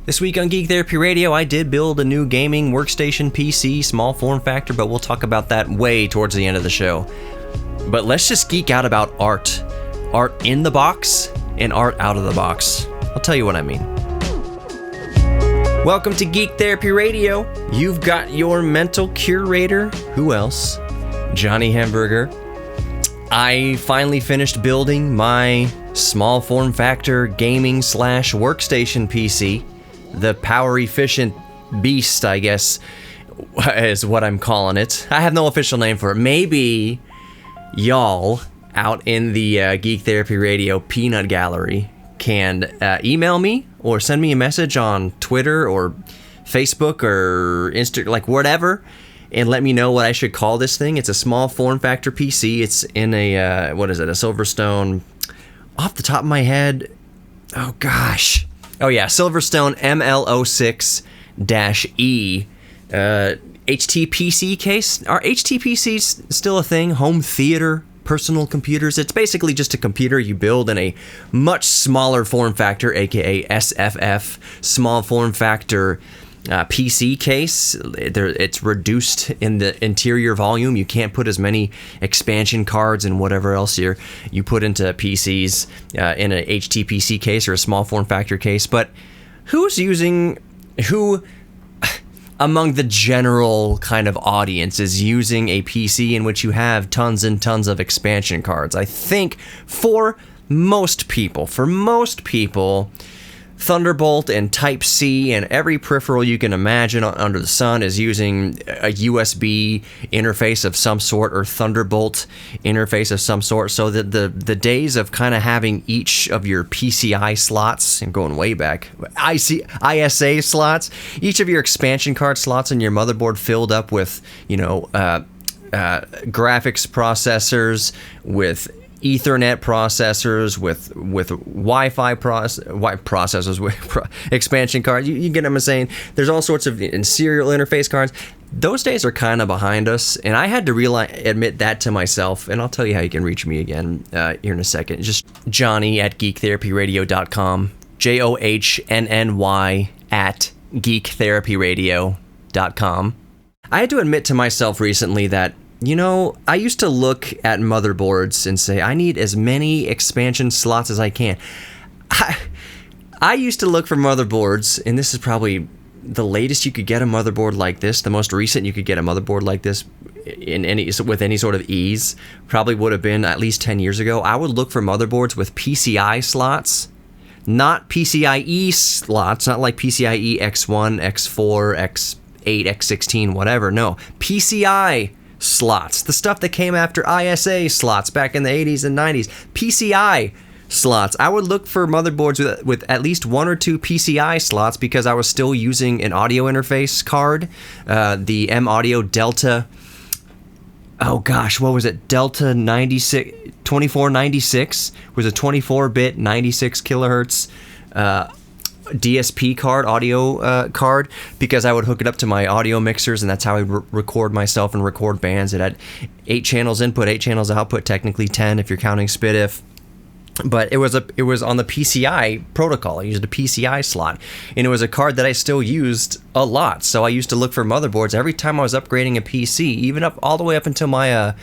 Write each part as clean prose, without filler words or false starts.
This week on Geek Therapy Radio, I did build a new gaming workstation PC, small form factor, but we'll talk about that way towards the end of the show. But let's just geek out about art. Art in the box and art out of the box. I'll tell you what I mean. Welcome to Geek Therapy Radio. You've got your mental curator. Who else? Johnny Hamburger. I finally finished building my small form factor gaming / workstation PC. The power efficient beast, I guess, is what I'm calling it. I have no official name for it. Maybe y'all out in the Geek Therapy Radio peanut gallery can email me or send me a message on Twitter or Facebook or Instagram, like whatever, and let me know what I should call this thing. It's a small form factor PC. It's in a, a Silverstone, off the top of my head, oh gosh. Oh yeah, Silverstone ML06-E HTPC case. Are HTPCs still a thing? Home theater, personal computers. It's basically just a computer you build in a much smaller form factor, aka SFF, small form factor PC case. It's reduced in the interior volume. You can't put as many expansion cards and whatever else you put into PCs in an HTPC case or a small form factor case. But who among the general kind of audience is using a PC in which you have tons and tons of expansion cards? I think for most people, Thunderbolt and Type-C and every peripheral you can imagine under the sun is using a USB interface of some sort or Thunderbolt interface of some sort, so that the days of kind of having each of your PCI slots, and going way back, ISA slots, each of your expansion card slots in your motherboard filled up with, graphics processors, with Ethernet processors, with Wi-Fi processors, with expansion cards. You get what I'm saying? There's all sorts of serial interface cards. Those days are kind of behind us, and I had to admit that to myself, and I'll tell you how you can reach me again here in a second. Just Johnny at geektherapyradio.com, JOHNNY at geektherapyradio.com. I had to admit to myself recently that, I used to look at motherboards and say, I need as many expansion slots as I can. I used to look for motherboards, and this is probably the latest you could get a motherboard like this, the most recent you could get a motherboard like this with any sort of ease, probably would have been at least 10 years ago. I would look for motherboards with PCI slots, not PCIe slots, not like PCIe X1, X4, X8, X16, whatever. No, PCI slots, the stuff that came after ISA slots back in the 80s and 90s, PCI slots. I would look for motherboards with at least one or two PCI slots because I was still using an audio interface card, the M-Audio Delta, oh gosh, what was it? Delta 2496 was a 24-bit 96 kilohertz DSP card, audio card, because I would hook it up to my audio mixers, and that's how I record myself and record bands. It had 8 channels input, 8 channels output, technically 10 if you're counting SPDIF. But it was on the PCI protocol. I used a PCI slot, and it was a card that I still used a lot. So I used to look for motherboards every time I was upgrading a PC, even all the way up until my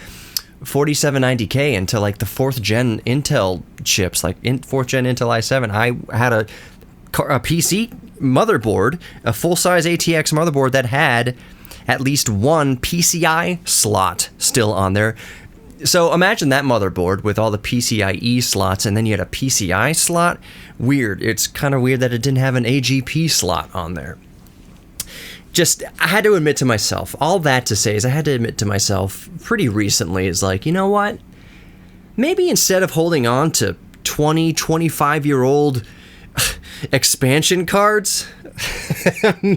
4790K, until like the 4th gen Intel chips, like 4th gen Intel i7. I had a PC motherboard, a full-size ATX motherboard that had at least one PCI slot still on there. So imagine that motherboard with all the PCIe slots, and then you had a PCI slot. Weird. It's kind of weird that it didn't have an AGP slot on there. I had to admit to myself, all that to say is I had to admit to myself pretty recently, is like, you know what? Maybe instead of holding on to 20, 25-year-old expansion cards,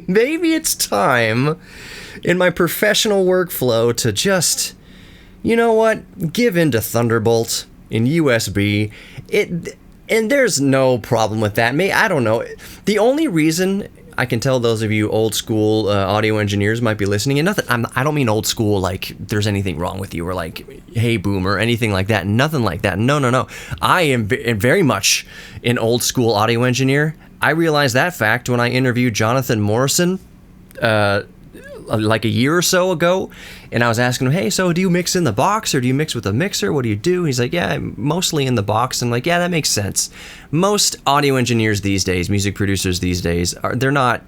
maybe it's time in my professional workflow to just, give in to Thunderbolt in USB. And there's no problem with that. I don't know. The only reason I can tell those of you old school audio engineers might be listening, and nothing. I don't mean old school like there's anything wrong with you or like hey boomer, anything like that. Nothing like that. No. I am very much an old school audio engineer. I realized that fact when I interviewed Jonathan Morrison like a year or so ago, and I was asking him, hey, so do you mix in the box or do you mix with a mixer? What do you do? He's like, yeah, mostly in the box. I'm like, yeah, that makes sense. Most audio engineers these days, music producers these days, they're not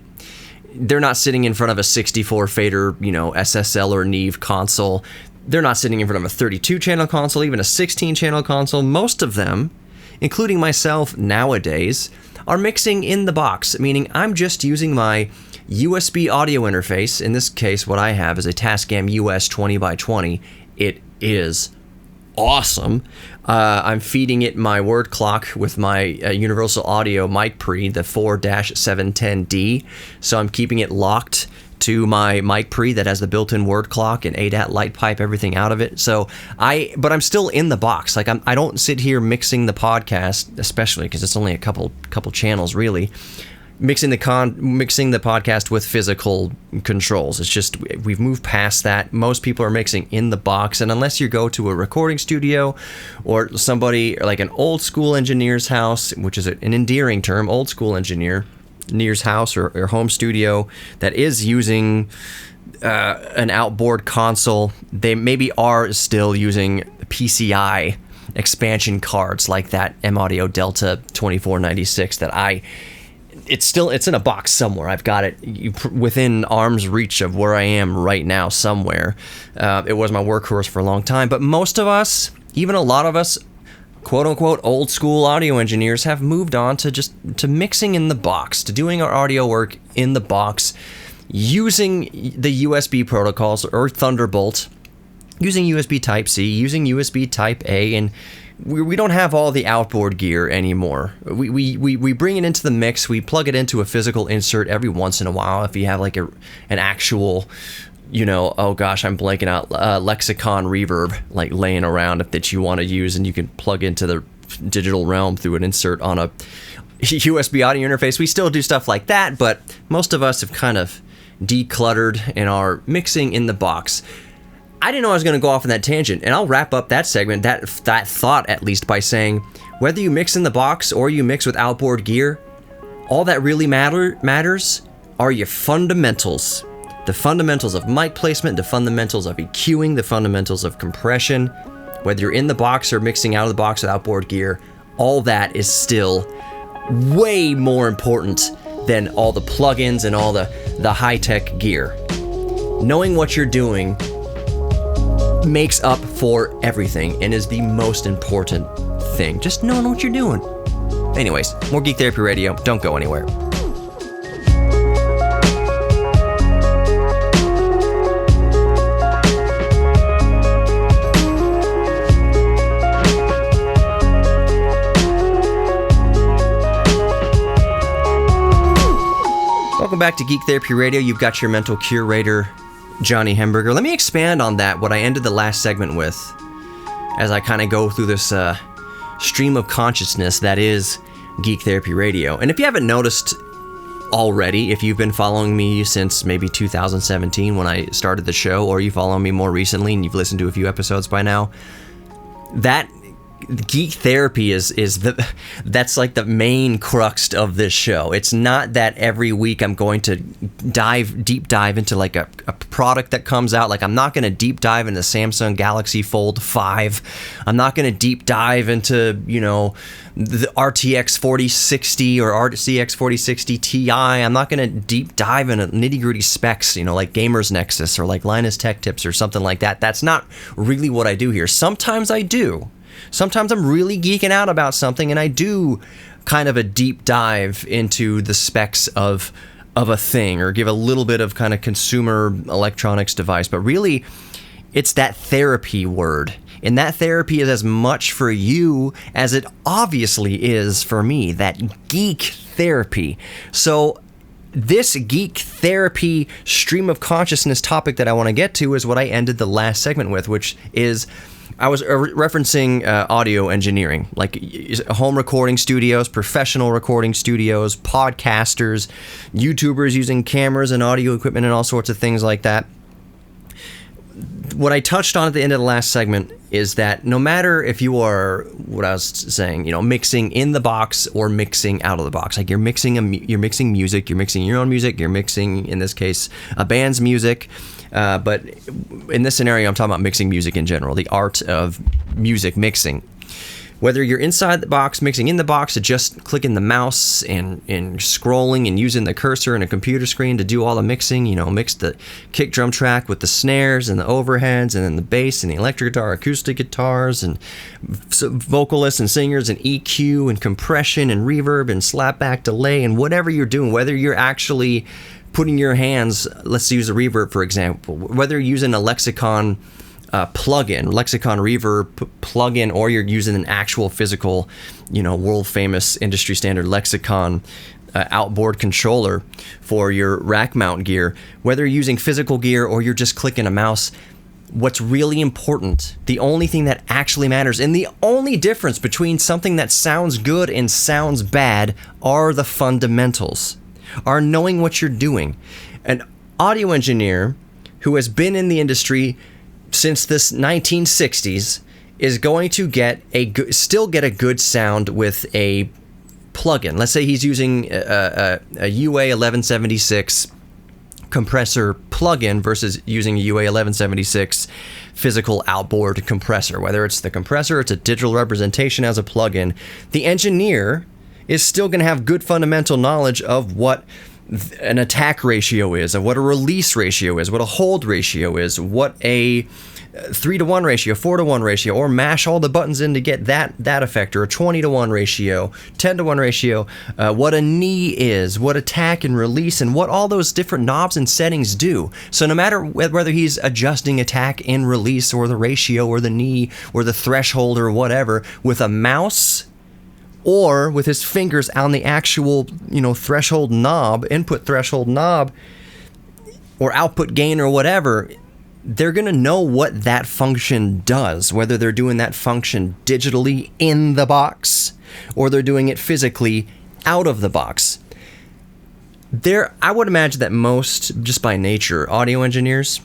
sitting in front of a 64 fader, SSL or Neve console. They're not sitting in front of a 32 channel console, even a 16 channel console. Most of them, including myself nowadays, are mixing in the box, meaning I'm just using my USB audio interface. In this case, what I have is a Tascam US 20x20. It is awesome. I'm feeding it my word clock with my Universal Audio mic pre, the 4-710D. So I'm keeping it locked to my mic pre that has the built-in word clock and ADAT light pipe, everything out of it. But I'm still in the box. Like I don't sit here mixing the podcast, especially because it's only a couple channels really. Mixing the podcast with physical controls. It's just we've moved past that. Most people are mixing in the box, and unless you go to a recording studio or somebody like an old school engineer's house, which is an endearing term, old school engineer's house or home studio that is using an outboard console, they maybe are still using PCI expansion cards like that M-Audio Delta 2496 that it's in a box somewhere. I've got it within arm's reach of where I am right now somewhere. It was my workhorse for a long time, but most of us, even a lot of us, quote unquote old school audio engineers, have moved on to mixing in the box, to doing our audio work in the box, using the USB protocols or Thunderbolt, using USB Type-C, using USB Type-A, and we don't have all the outboard gear anymore. We bring it into the mix. We plug it into a physical insert every once in a while. If you have like an actual, oh gosh, I'm blanking out, Lexicon reverb like laying around that you want to use, and you can plug into the digital realm through an insert on a USB audio interface. We still do stuff like that, but most of us have kind of decluttered and are mixing in the box. I didn't know I was going to go off on that tangent, and I'll wrap up that segment, that thought at least, by saying whether you mix in the box or you mix with outboard gear, all that really matters are your fundamentals. The fundamentals of mic placement, the fundamentals of EQing, the fundamentals of compression. Whether you're in the box or mixing out of the box with outboard gear, all that is still way more important than all the plugins and all the high-tech gear. Knowing what you're doing makes up for everything and is the most important thing. Just knowing what you're doing. Anyways, more Geek Therapy Radio. Don't go anywhere. Welcome back to Geek Therapy Radio. You've got your mental curator, Johnny Hemberger. Let me expand on that, what I ended the last segment with, as I kind of go through this stream of consciousness that is Geek Therapy Radio. And if you haven't noticed already, if you've been following me since maybe 2017 when I started the show, or you follow me more recently and you've listened to a few episodes by now, that Geek Therapy that's like the main crux of this show. It's not that every week I'm going to deep dive into like a product that comes out. Like I'm not going to deep dive into Samsung Galaxy Fold 5. I'm not going to deep dive into, the RTX 4060 or RCX 4060 Ti. I'm not going to deep dive into nitty-gritty specs, like Gamers Nexus or like Linus Tech Tips or something like that. That's not really what I do here. Sometimes I do. Sometimes I'm really geeking out about something and I do kind of a deep dive into the specs of a thing or give a little bit of kind of consumer electronics device. But really, it's that therapy word. And that therapy is as much for you as it obviously is for me, that geek therapy. So this geek therapy stream of consciousness topic that I want to get to is what I ended the last segment with, which is I was referencing audio engineering, like home recording studios, professional recording studios, podcasters, YouTubers using cameras and audio equipment and all sorts of things like that. What I touched on at the end of the last segment is that no matter if you are, what I was saying, mixing in the box or mixing out of the box, like you're mixing music, you're mixing your own music, you're mixing, in this case, a band's music. But in this scenario, I'm talking about mixing music in general, the art of music mixing. Whether you're inside the box, mixing in the box, or just clicking the mouse and scrolling and using the cursor and a computer screen to do all the mixing, mix the kick drum track with the snares and the overheads and then the bass and the electric guitar, acoustic guitars and vocalists and singers and EQ and compression and reverb and slapback delay and whatever you're doing, whether you're actually putting your hands, let's use a reverb for example, whether you're using a Lexicon Lexicon Reverb plugin, or you're using an actual physical, world famous industry standard Lexicon outboard controller for your rack mount gear, whether you're using physical gear or you're just clicking a mouse, what's really important, the only thing that actually matters, and the only difference between something that sounds good and sounds bad are the fundamentals, are knowing what you're doing. An audio engineer who has been in the industry since the 1960s is going to still get a good sound with a plugin. Let's say he's using a UA 1176 compressor plugin versus using a UA 1176 physical outboard compressor. Whether it's the compressor, it's a digital representation as a plugin, the engineer is still going to have good fundamental knowledge of what an attack ratio is, of what a release ratio is, what a hold ratio is, what a 3-to-1 ratio, 4-to-1 ratio, or mash all the buttons in to get that effect, or a 20-to-1 ratio, 10-to-1 ratio, what a knee is, what attack and release, and what all those different knobs and settings do. So no matter whether he's adjusting attack and release, or the ratio, or the knee, or the threshold, or whatever, with a mouse, or with his fingers on the actual, threshold knob, input threshold knob, or output gain or whatever, they're going to know what that function does, whether they're doing that function digitally in the box or they're doing it physically out of the box. I would imagine that most, just by nature, audio engineers,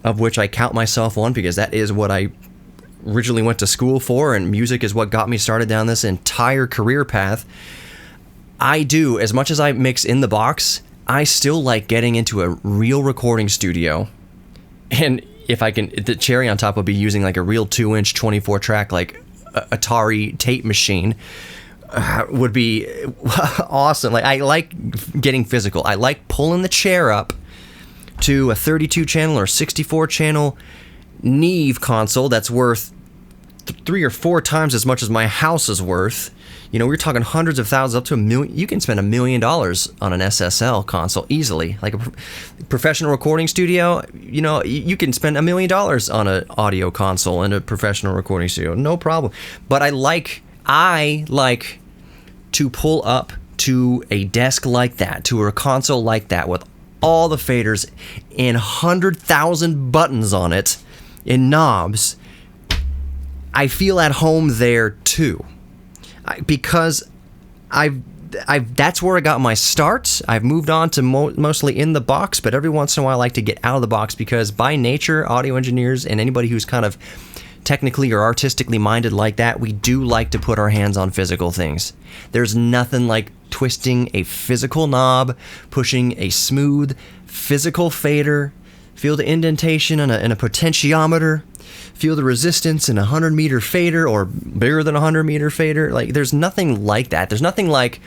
of which I count myself one because that is what I originally went to school for, and music is what got me started down this entire career path. As much as I mix in the box, I still like getting into a real recording studio. And if I can, the cherry on top would be using like a real 2-inch 24-track like Atari tape machine. Would be awesome. Like, I like getting physical. I like pulling the chair up to a 32 channel or 64 channel Neve console that's worth 3 or 4 times as much as my house is worth. We're talking hundreds of thousands, up to $1 million. You can spend $1 million on an SSL console easily. Like a professional recording studio, you can spend $1 million on an audio console in a professional recording studio, no problem. But I like to pull up to a desk like that, to a console like that, with all the faders and 100,000 buttons on it and knobs. I feel at home there too, because that's where I got my start. I've moved on to mostly in the box, but every once in a while I like to get out of the box, because by nature, audio engineers and anybody who's kind of technically or artistically minded like that, we do like to put our hands on physical things. There's nothing like twisting a physical knob, pushing a smooth physical fader, feel the indentation in a potentiometer, feel the resistance in a 100-meter fader or bigger than a 100-meter fader. Like, there's nothing like that. There's nothing like,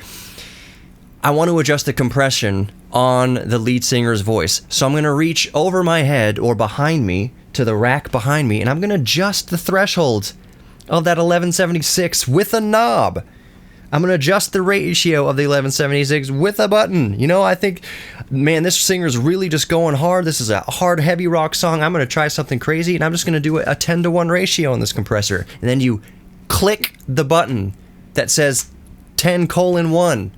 I want to adjust the compression on the lead singer's voice, so I'm going to reach over my head or behind me to the rack behind me, and I'm going to adjust the threshold of that 1176 with a knob. I'm going to adjust the ratio of the 1176 with a button. I think, man, this singer's really just going hard. This is a hard, heavy rock song. I'm going to try something crazy, and I'm just going to do a 10-to-1 ratio on this compressor. And then you click the button that says 10:1.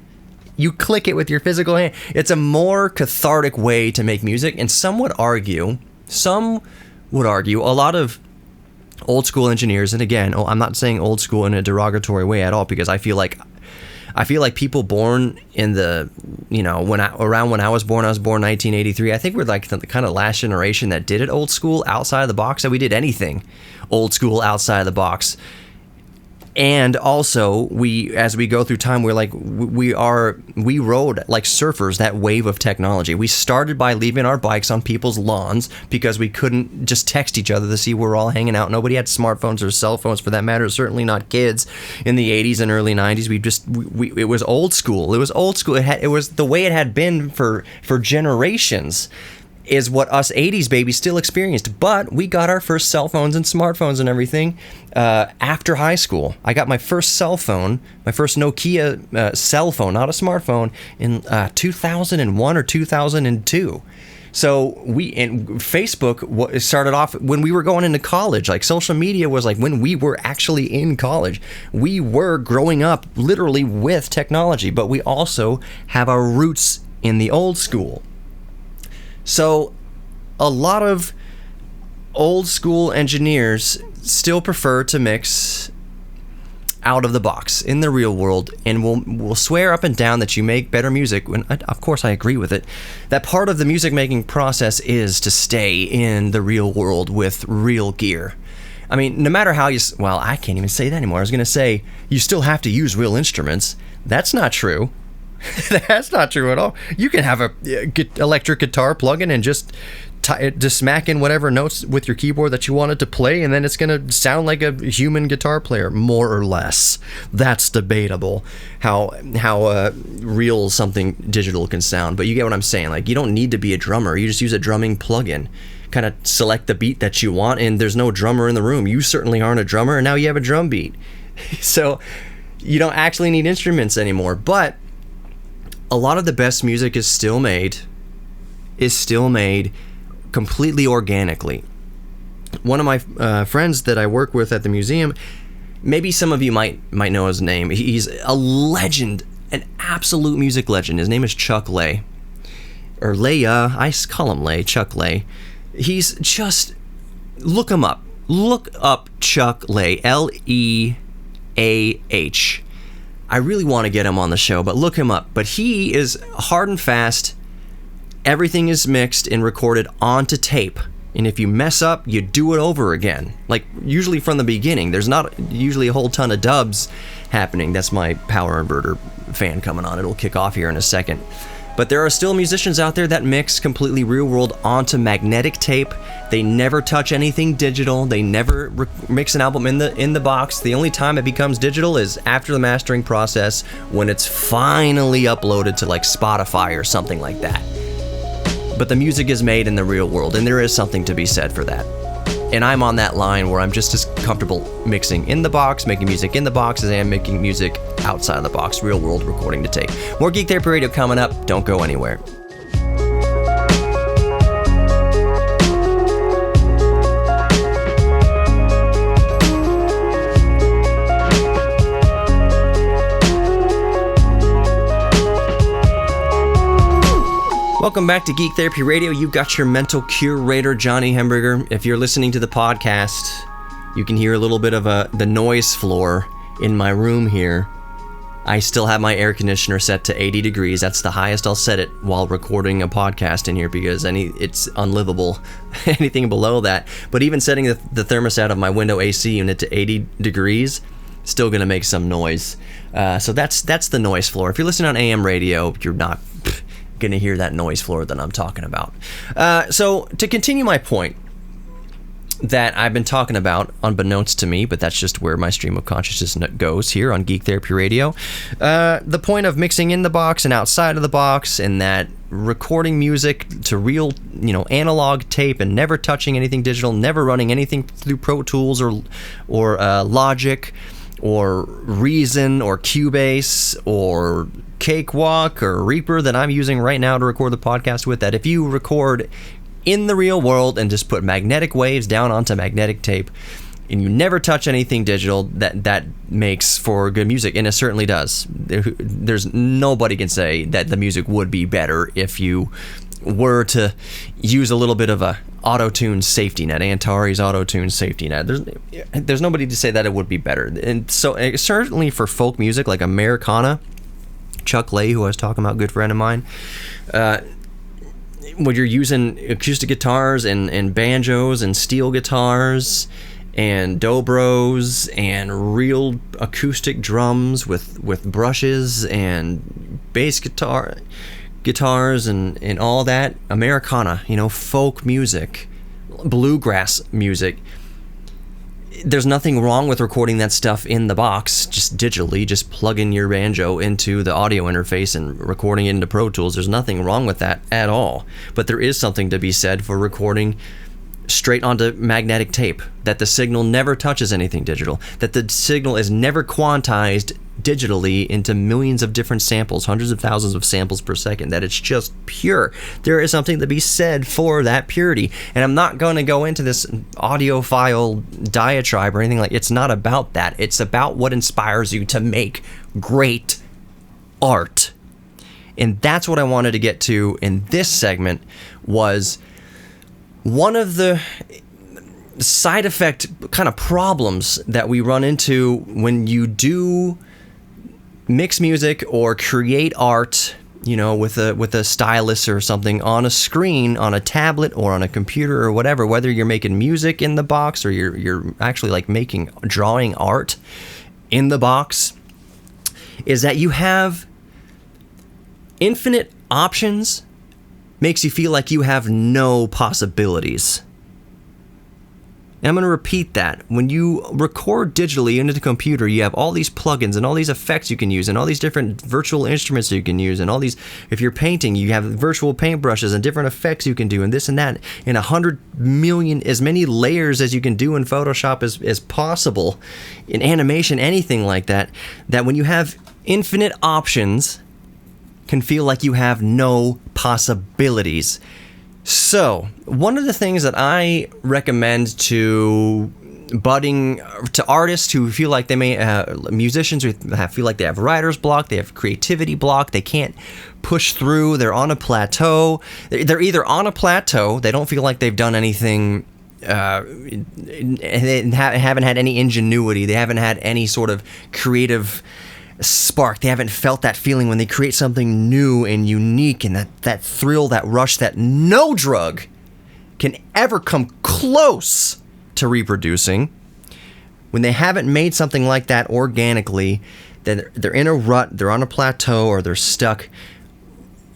You click it with your physical hand. It's a more cathartic way to make music, and some would argue, a lot of old school engineers, and again, I'm not saying old school in a derogatory way at all, because I feel like people born in the, when I was born in 1983. I think we're like the kind of last generation that did it old school, outside of the box, that we did anything old school outside of the box. And also, as we go through time, we rode like surfers that wave of technology. We started by leaving our bikes on people's lawns because we couldn't just text each other to see where we're all hanging out. Nobody had smartphones or cell phones, for that matter. Certainly not kids in the 80s and early 90s. It was old school. It was old school. It was the way it had been for generations. Is what us 80s babies still experienced. But we got our first cell phones and smartphones and everything after high school. I got my first cell phone, my first Nokia cell phone, not a smartphone, in 2001 or 2002. So Facebook started off when we were going into college. Like, social media was like when we were actually in college. We were growing up literally with technology, but we also have our roots in the old school. So a lot of old school engineers still prefer to mix out of the box in the real world, and will swear up and down that you make better music, when of course I agree with it. That part of the music making process is to stay in the real world with real gear. I mean, no matter how I can't even say that anymore. I was going to say you still have to use real instruments. That's not true. That's not true at all. You can have a electric guitar plug-in and just smack in whatever notes with your keyboard that you want it to play, and then it's going to sound like a human guitar player, more or less. That's debatable how real something digital can sound, but you get what I'm saying. Like, you don't need to be a drummer. You just use a drumming plug-in. Kind of select the beat that you want, and there's no drummer in the room. You certainly aren't a drummer, and now you have a drum beat. So you don't actually need instruments anymore. But a lot of the best music is still made completely organically. One of my friends that I work with at the museum, maybe some of you might know his name. He's a legend, an absolute music legend. His name is Chuck Lay, or Leia. I call him Lay. Chuck Lay. He's just, look him up. Look up Chuck Lay. Leah. I really want to get him on the show, but look him up. But he is hard and fast. Everything is mixed and recorded onto tape. And if you mess up, you do it over again. Like, usually from the beginning. There's not usually a whole ton of dubs happening. That's my power inverter fan coming on. It'll kick off here in a second. But there are still musicians out there that mix completely real world onto magnetic tape. They never touch anything digital. They never mix an album in the box. The only time it becomes digital is after the mastering process, when it's finally uploaded to like Spotify or something like that. But the music is made in the real world, and there is something to be said for that. And I'm on that line where I'm just as comfortable mixing in the box, making music in the box, as I am making music outside of the box, real world recording to tape. More Geek Therapy Radio coming up. Don't go anywhere. Welcome back to Geek Therapy Radio. You got your mental curator, Johnny Hemberger. If you're listening to the podcast, you can hear a little bit of the noise floor in my room here. I still have my air conditioner set to 80 degrees. That's the highest I'll set it while recording a podcast in here, because it's unlivable, anything below that. But even setting the thermostat of my window AC unit to 80 degrees, still going to make some noise. So that's the noise floor. If you're listening on AM radio, you're not going to hear that noise floor that I'm talking about. So to continue my point that I've been talking about, unbeknownst to me, but that's just where my stream of consciousness goes here on Geek Therapy Radio. The point of mixing in the box and outside of the box, and that recording music to real, analog tape, and never touching anything digital, never running anything through Pro Tools or Logic or Reason or Cubase or Cakewalk or Reaper that I'm using right now to record the podcast with, that if you record in the real world and just put magnetic waves down onto magnetic tape, and you never touch anything digital, that makes for good music, and it certainly does. There's nobody can say that the music would be better if you were to use a little bit of a auto-tune safety net, Antares auto-tune safety net. There's nobody to say that it would be better. And so certainly for folk music like Americana, Chuck Lay, who I was talking about, good friend of mine, when you're using acoustic guitars and banjos and steel guitars and dobros and real acoustic drums with brushes and bass guitars and all that, Americana, folk music, bluegrass music, there's nothing wrong with recording that stuff in the box, just digitally, just plugging your banjo into the audio interface and recording it into Pro Tools. There's nothing wrong with that at all. But there is something to be said for recording straight onto magnetic tape, that the signal never touches anything digital, that the signal is never quantized digitally into millions of different samples, hundreds of thousands of samples per second, that it's just pure. There is something to be said for that purity. And I'm not going to go into this audiophile diatribe or anything like. It's not about that. It's about what inspires you to make great art. And that's what I wanted to get to in this segment. Was one of the side effect kind of problems that we run into when you do mix music or create art, with a stylus or something on a screen, on a tablet or on a computer or whatever, whether you're making music in the box or you're actually like drawing art in the box, is that you have infinite options. Makes you feel like you have no possibilities. And I'm going to repeat that. When you record digitally into the computer, you have all these plugins and all these effects you can use and all these different virtual instruments you can use and all these, if you're painting, you have virtual paintbrushes and different effects you can do and this and that, and 100 million, as many layers as you can do in Photoshop as possible, in animation, anything like that, that when you have infinite options, can feel like you have no possibilities. So, one of the things that I recommend to artists who feel like they may, musicians who feel like they have writer's block, they have creativity block, they can't push through, they're on a plateau. They're either on a plateau, they don't feel like they've done anything, they haven't had any ingenuity, they haven't had any sort of creative spark, they haven't felt that feeling when they create something new and unique, and that thrill, that rush that no drug can ever come close to reproducing. When they haven't made something like that organically, then they're in a rut, they're on a plateau, or they're stuck.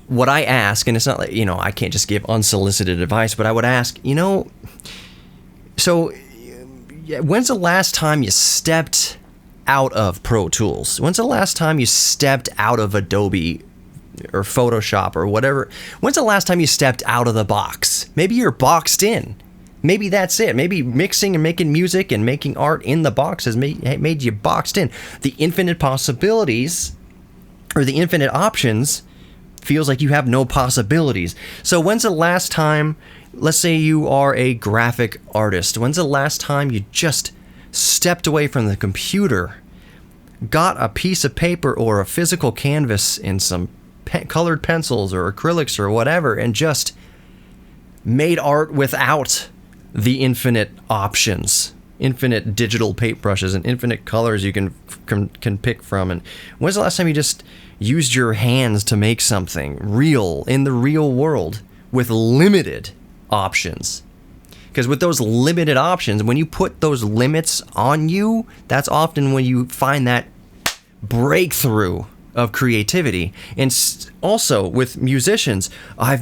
What I ask, and it's not like, I can't just give unsolicited advice, but I would ask, so when's the last time you stepped out of Pro Tools? When's the last time you stepped out of Adobe or Photoshop or whatever? When's the last time you stepped out of the box? Maybe you're boxed in. Maybe that's it. Maybe mixing and making music and making art in the box has made you boxed in. The infinite possibilities or the infinite options feels like you have no possibilities. So when's the last time, let's say you are a graphic artist, when's the last time you just stepped away from the computer, got a piece of paper or a physical canvas and some colored pencils or acrylics or whatever, and just made art without the infinite options, infinite digital paintbrushes and infinite colors you can pick from? And when's the last time you just used your hands to make something real in the real world with limited options? Because with those limited options, when you put those limits on you, that's often when you find that breakthrough of creativity. And also with musicians, I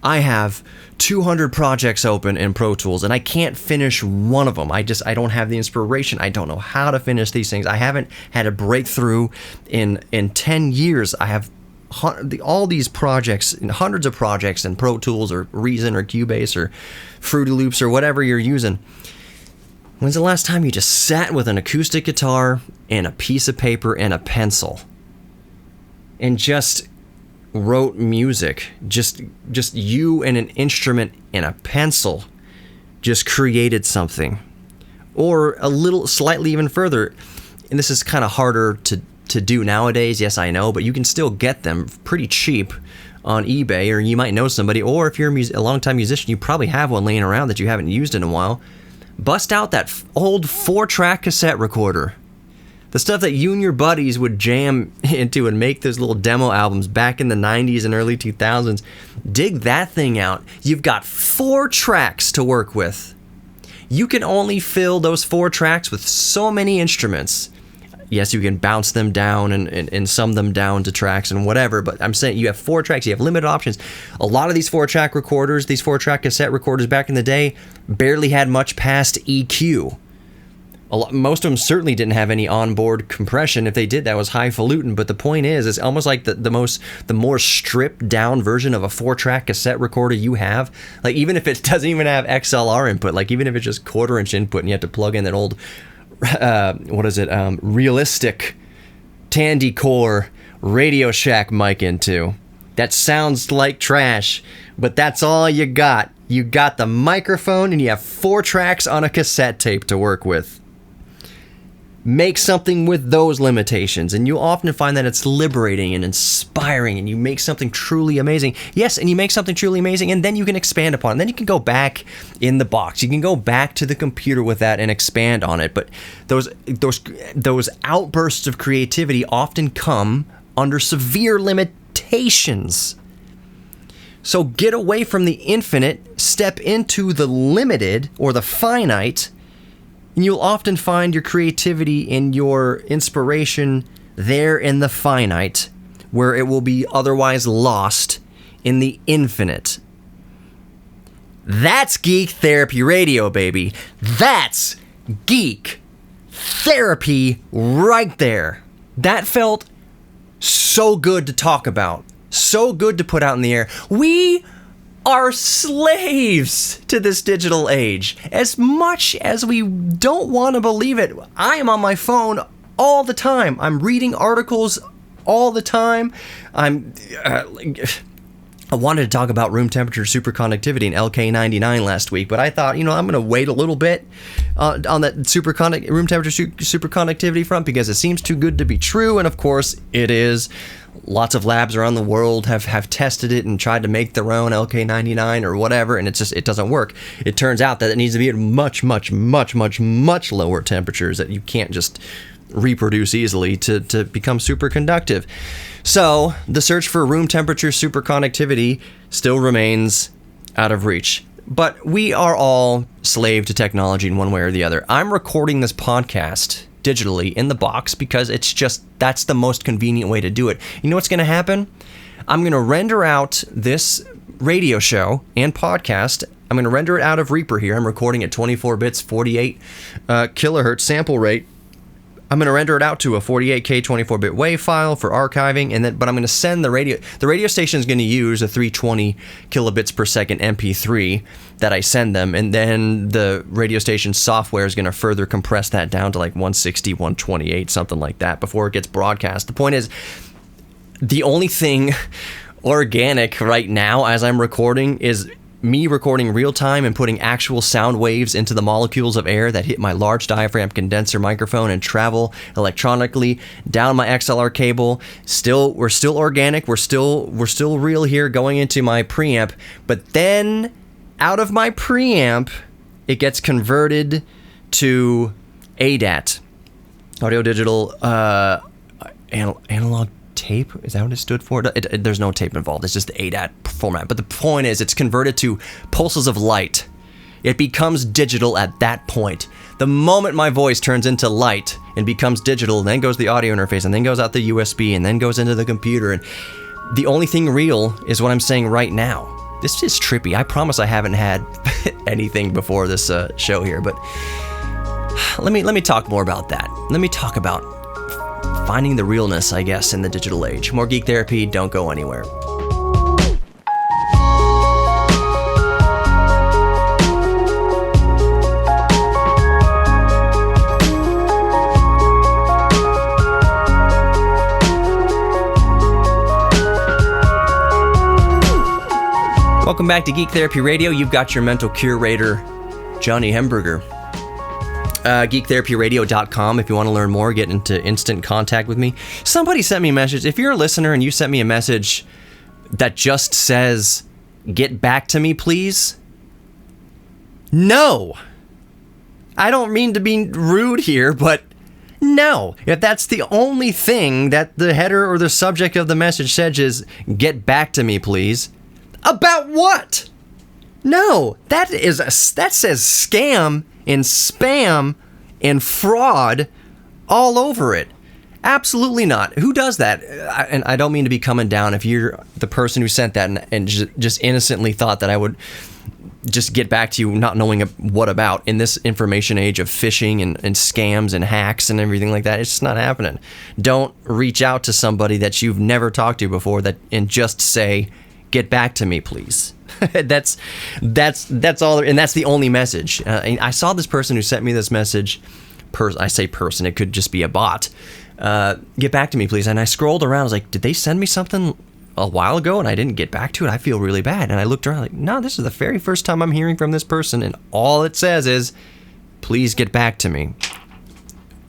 have 200 projects open in Pro Tools, and I can't finish one of them. I don't have the inspiration. I don't know how to finish these things. I haven't had a breakthrough in 10 years. I have all these projects, hundreds of projects in Pro Tools or Reason or Cubase or Fruity Loops or whatever you're using. When's the last time you just sat with an acoustic guitar and a piece of paper and a pencil and just wrote music? Just you and an instrument and a pencil just created something. or a little slightly even further, and this is kind of harder to do nowadays, yes I know, but you can still get them pretty cheap on eBay, or you might know somebody, or if you're a long-time musician, you probably have one laying around that you haven't used in a while. Bust out that old 4-track cassette recorder. The stuff that you and your buddies would jam into and make those little demo albums back in the 90s and early 2000s. Dig that thing out. You've got 4 tracks to work with. You can only fill those 4 tracks with so many instruments. Yes, you can bounce them down and sum them down to tracks and whatever, but I'm saying you have 4 tracks, you have limited options. A lot of these 4-track recorders, these 4-track cassette recorders back in the day, barely had much past EQ. Most of them certainly didn't have any onboard compression. If they did, that was highfalutin. But the point is, it's almost like the more stripped down version of a 4-track cassette recorder you have. Like, even if it doesn't even have XLR input, like even if it's just 1/4-inch input and you have to plug in that old realistic Tandy Core Radio Shack mic into. That sounds like trash, but that's all you got. You got the microphone and you have 4 tracks on a cassette tape to work with. Make something with those limitations, and you'll often find that it's liberating and inspiring, and you make something truly amazing. Yes, and you make something truly amazing, and then you can expand upon it. Then you can go back in the box. You can go back to the computer with that and expand on it. But those outbursts of creativity often come under severe limitations. So get away from the infinite, step into the limited or the finite, and you'll often find your creativity and your inspiration there in the finite, where it will be otherwise lost in the infinite. That's Geek Therapy Radio, baby. That's Geek Therapy right there. That felt so good to talk about, so good to put out in the air. We are slaves to this digital age. As much as we don't want to believe it, I am on my phone all the time. I'm reading articles all the time. I wanted to talk about room temperature superconductivity and LK99 last week, but I thought, I'm going to wait a little bit on that room temperature superconductivity front because it seems too good to be true, and of course it is. Lots of labs around the world have tested it and tried to make their own LK99 or whatever, and it doesn't work. It turns out that it needs to be at much, much, much, much, much lower temperatures that you can't just reproduce easily to become superconductive. So the search for room temperature superconductivity still remains out of reach. But we are all slave to technology in one way or the other. I'm recording this podcast digitally in the box because that's the most convenient way to do it. You know what's going to happen? I'm going to render out this radio show and podcast. I'm going to render it out of Reaper here. I'm recording at 24 bits, 48 kilohertz sample rate. I'm going to render it out to a 48K 24-bit WAV file for archiving, but I'm going to send the radio station is going to use a 320 kilobits per second MP3 that I send them, and then the radio station software is going to further compress that down to like 160, 128, something like that before it gets broadcast. The point is, the only thing organic right now as I'm recording is me recording real time and putting actual sound waves into the molecules of air that hit my large diaphragm condenser microphone and travel electronically down my XLR cable. We're still organic. We're still real here going into my preamp, but then out of my preamp, it gets converted to ADAT, audio digital analog tape. Is that what it stood for? There's no tape involved. It's just the ADAT format. But the point is, it's converted to pulses of light. It becomes digital at that point. The moment my voice turns into light and becomes digital, then goes the audio interface, and then goes out the USB, and then goes into the computer. And the only thing real is what I'm saying right now. This is trippy. I promise I haven't had anything before this show here, but let me talk more about that. Let me talk about finding the realness, I guess, in the digital age. More Geek Therapy, don't go anywhere. Welcome back to Geek Therapy Radio. You've got your mental curator, Johnny Hemberger. geektherapyradio.com if you want to learn more, get into instant contact with me. Somebody sent me a message. If you're a listener and you sent me a message that just says, "Get back to me, please." No. I don't mean to be rude here, but no. If that's the only thing that the header or the subject of the message says is, "Get back to me, please." About what? No. That says scam and spam and fraud all over it. Absolutely not. Who does that? And I don't mean to be coming down if you're the person who sent that and just innocently thought that I would just get back to you not knowing what about in this information age of phishing and scams and hacks and everything like that. It's just not happening. Don't reach out to somebody that you've never talked to before and just say, "Get back to me, please." that's all, and that's the only message. I saw this person who sent me this message. I say person, it could just be a bot. "Get back to me, please." And I scrolled around. I was like, did they send me something a while ago and I didn't get back to it? I feel really bad. And I looked around like, no, this is the very first time I'm hearing from this person, and all it says is, "Please get back to me."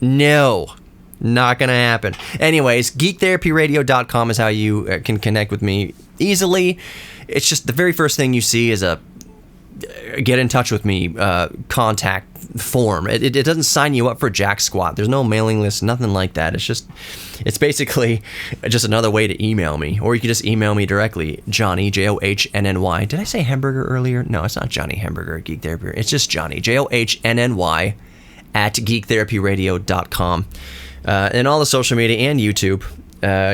No. Not gonna happen. Anyways, geektherapyradio.com is how you can connect with me easily. It's just the very first thing you see is a get in touch with me contact form. It doesn't sign you up for jack squat. There's no mailing list, nothing like that. It's basically just another way to email me, or you can just email me directly, Johnny, Johnnny. Did I say hamburger earlier? No, it's not Johnny Hamburger at Geek Therapy. It's just Johnny, Johnnny at geektherapyradio.com. And all the social media and YouTube,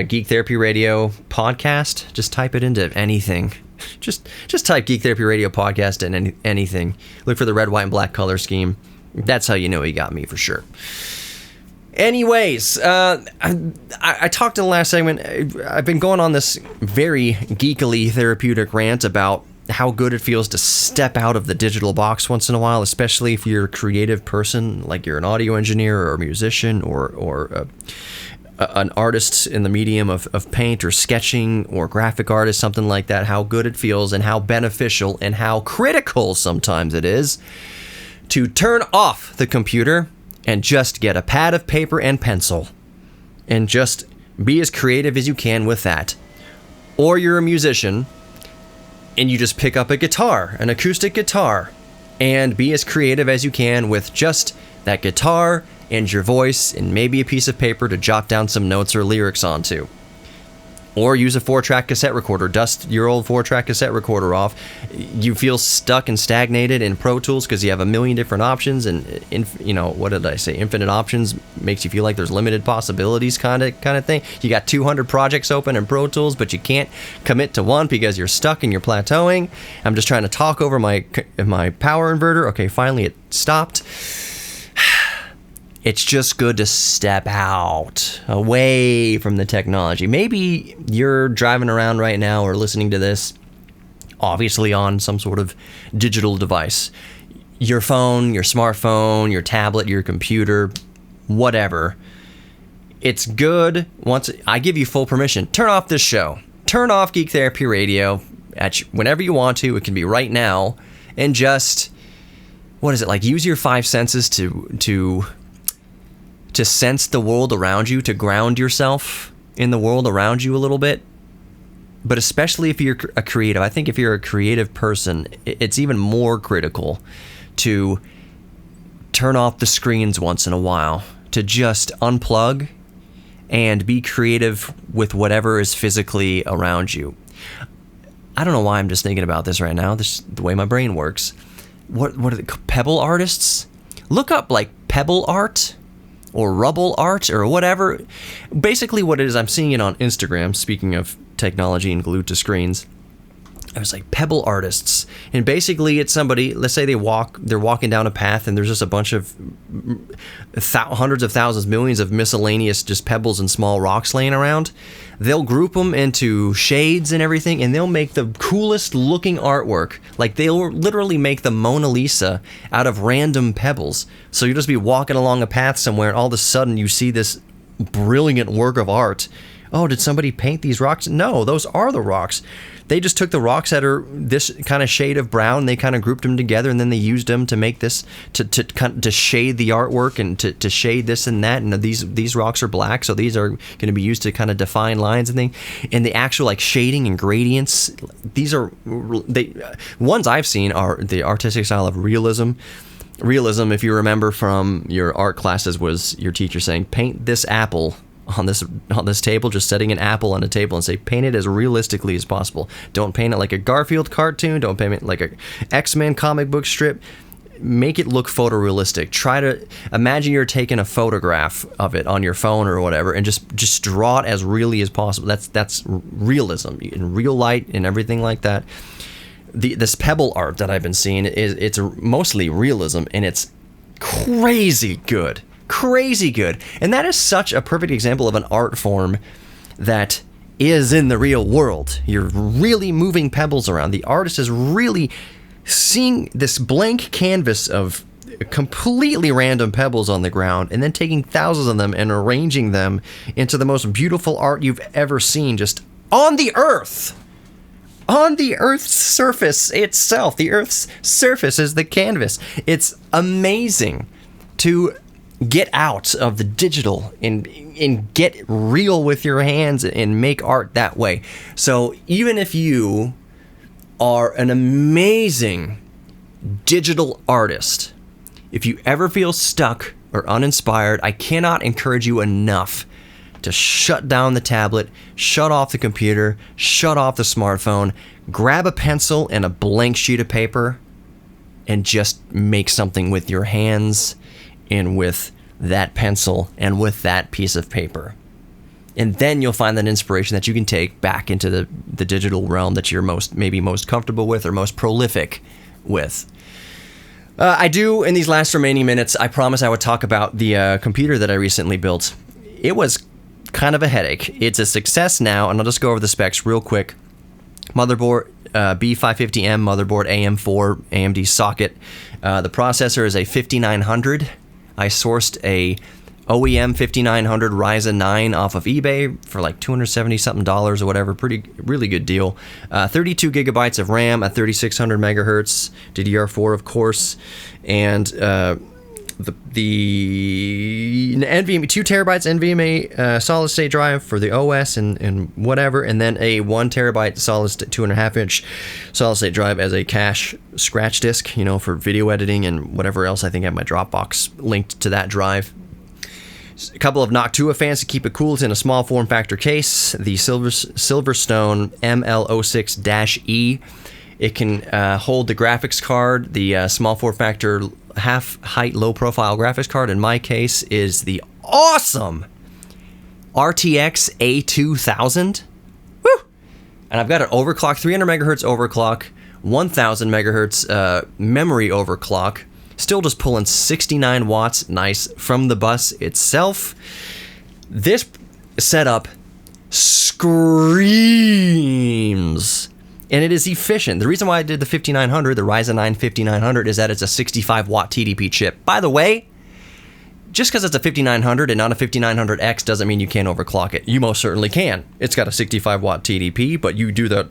Geek Therapy Radio podcast. Just type it into anything. Just type Geek Therapy Radio podcast and anything. Look for the red, white, and black color scheme. That's how you know you got me for sure. Anyways, I talked in the last segment. I've been going on this very geekily therapeutic rant about how good it feels to step out of the digital box once in a while, especially if you're a creative person, like you're an audio engineer or a musician or an artist in the medium of paint or sketching or graphic artist, something like that. How good it feels and how beneficial and how critical sometimes it is to turn off the computer and just get a pad of paper and pencil and just be as creative as you can with that. Or you're a musician and you just pick up a guitar, an acoustic guitar, and be as creative as you can with just that guitar and your voice and maybe a piece of paper to jot down some notes or lyrics onto. Or use a 4-track cassette recorder. Dust your old 4-track cassette recorder off. You feel stuck and stagnated in Pro Tools because you have a million different options, and what did I say? Infinite options makes you feel like there's limited possibilities, kind of thing. You got 200 projects open in Pro Tools, but you can't commit to one because you're stuck and you're plateauing. I'm just trying to talk over my power inverter. Okay, finally it stopped. It's just good to step out, away from the technology. Maybe you're driving around right now or listening to this, obviously on some sort of digital device. Your phone, your smartphone, your tablet, your computer, whatever. It's good. Once I give you full permission, turn off this show. Turn off Geek Therapy Radio whenever you want to. It can be right now. And just, use your 5 senses to sense the world around you, to ground yourself in the world around you a little bit. But especially if you're a creative, I think if you're a creative person, it's even more critical to turn off the screens once in a while, to just unplug and be creative with whatever is physically around you. I don't know why I'm just thinking about this right now. This is the way my brain works. What are the pebble artists? Look up pebble art or rubble art or whatever. Basically what it is, I'm seeing it on Instagram, speaking of technology and glued to screens. I was like, pebble artists. And basically it's somebody, let's say they're walking down a path and there's just a bunch of hundreds of thousands, millions of miscellaneous just pebbles and small rocks laying around. They'll group them into shades and everything, and they'll make the coolest looking artwork. They'll literally make the Mona Lisa out of random pebbles. So you'll just be walking along a path somewhere and all of a sudden you see this brilliant work of art oh, did somebody paint these rocks? No, those are the rocks. They just took the rocks that are this kind of shade of brown, they kind of grouped them together, and then they used them to make this, to shade the artwork and to shade this and that. And these rocks are black, so these are going to be used to kind of define lines and things. And the actual like shading and gradients, these are, ones I've seen are the artistic style of realism. Realism, if you remember from your art classes, was your teacher saying, paint this apple on this table, just setting an apple on a table and say, paint it as realistically as possible. Don't paint it like a Garfield cartoon. Don't paint it like a X-Men comic book strip. Make it look photorealistic. Try to imagine you're taking a photograph of it on your phone or whatever, and just draw it as really as possible. That's realism in real light and everything like that. This pebble art that I've been seeing it's mostly realism, and it's crazy good. Crazy good. And that is such a perfect example of an art form that is in the real world. You're really moving pebbles around. The artist is really seeing this blank canvas of completely random pebbles on the ground and then taking thousands of them and arranging them into the most beautiful art you've ever seen, just on the earth. On the Earth's surface itself. The Earth's surface is the canvas. It's amazing to get out of the digital and get real with your hands and make art that way. So even if you are an amazing digital artist, if you ever feel stuck or uninspired, I cannot encourage you enough to shut down the tablet, shut off the computer, shut off the smartphone, grab a pencil and a blank sheet of paper, and just make something with your hands and with that pencil and with that piece of paper. And then you'll find that inspiration that you can take back into the digital realm that you're maybe most comfortable with or most prolific with. I do, in these last remaining minutes, I promise I would talk about the computer that I recently built. It was kind of a headache. It's a success now, and I'll just go over the specs real quick. Motherboard, B550M motherboard, AM4 AMD socket. The processor is a 5900. I sourced a OEM 5900 Ryzen 9 off of eBay for like $270 something or whatever. Really good deal. 32 gigabytes of RAM at 3600 megahertz, DDR4 of course, and the NVMe 2 terabytes NVMe solid state drive for the OS and whatever, and then a 1 terabyte solid state 2.5 inch solid state drive as a cache scratch disk, for video editing and whatever else. I think I have my Dropbox linked to that drive. A couple of Noctua fans to keep it cool. It's in a small form factor case. The Silverstone ML06-E. It can hold the graphics card. The small form factor half height low profile graphics card in my case is the awesome RTX A2000. Woo! And I've got an overclock, 300 megahertz overclock, 1000 megahertz memory overclock. Still just pulling 69 watts, nice, from the bus itself. This setup screams, and it is efficient. The reason why I did the 5900, the Ryzen 9 5900, is that it's a 65 watt TDP chip. By the way, just because it's a 5900 and not a 5900X doesn't mean you can't overclock it. You most certainly can. It's got a 65 watt TDP, but you do the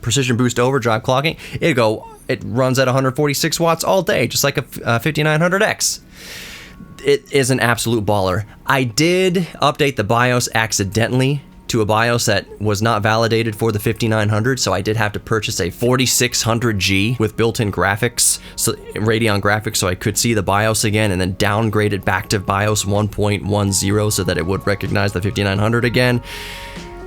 precision boost overdrive clocking, it runs at 146 watts all day, just like a 5900X. It is an absolute baller. I did update the BIOS accidentally to a BIOS that was not validated for the 5900, so I did have to purchase a 4600G with built-in graphics, so Radeon graphics, so I could see the BIOS again, and then downgrade it back to BIOS 1.10 so that it would recognize the 5900 again.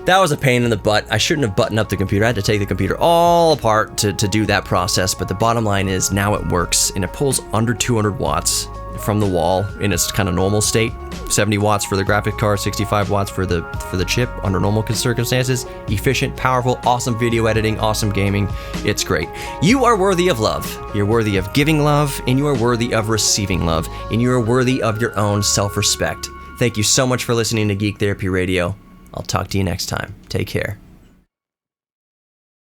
That was a pain in the butt. I shouldn't have buttoned up the computer. I had to take the computer all apart to do that process, but the bottom line is now it works, and it pulls under 200 watts from the wall in its kind of normal state. 70 watts for the graphic card, 65 watts for the chip under normal circumstances. Efficient, powerful, awesome video editing, awesome gaming. It's great. You are worthy of love. You're worthy of giving love, and you are worthy of receiving love, and you are worthy of your own self-respect. Thank you so much for listening to Geek Therapy Radio. I'll talk to you next time. Take care.